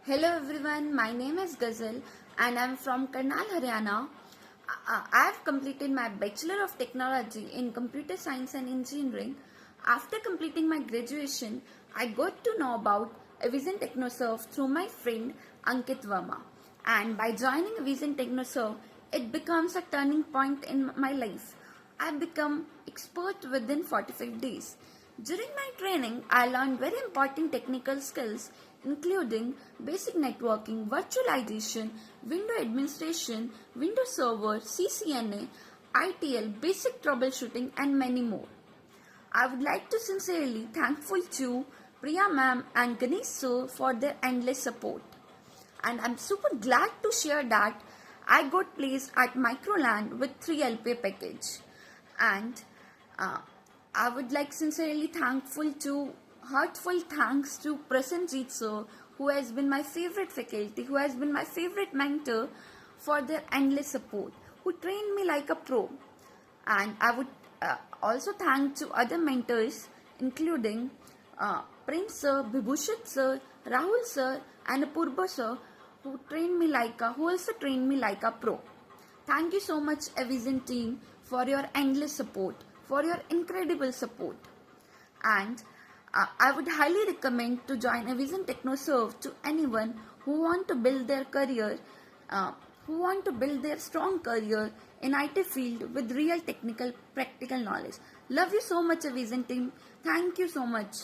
Hello everyone, my name is Ghazal and I'm from Karnal, Haryana. I have completed my Bachelor of Technology in Computer Science and Engineering. After completing my graduation, I got to know about Avizon TechnoServe through my friend Ankit Verma. And by joining Avizon TechnoServe, it becomes a turning point in my life. I become expert within 45 days. During my training, I learned very important technical skills including basic networking, virtualization, window administration, Windows Server, CCNA, ITL, basic troubleshooting and many more. I would like to sincerely thankful to Priya ma'am and Ganesh sir for their endless support. And I'm super glad to share that I got placed at Microland with 3 LPA package. And I would like sincerely thankful to heartful thanks to Prasenjit sir, who has been my favorite faculty, who has been my favorite mentor for their endless support, who trained me like a pro. And I would also thank to other mentors including Prince sir, Vibhushit sir, Rahul sir and Purba sir who also trained me like a pro. Thank you so much Avizon team for your endless support, for your incredible support. And I would highly recommend to join Avizon TechnoServe to anyone who want to build their career, who want to build their strong career in IT field with real technical practical knowledge. Love you so much Avizon team. Thank you so much.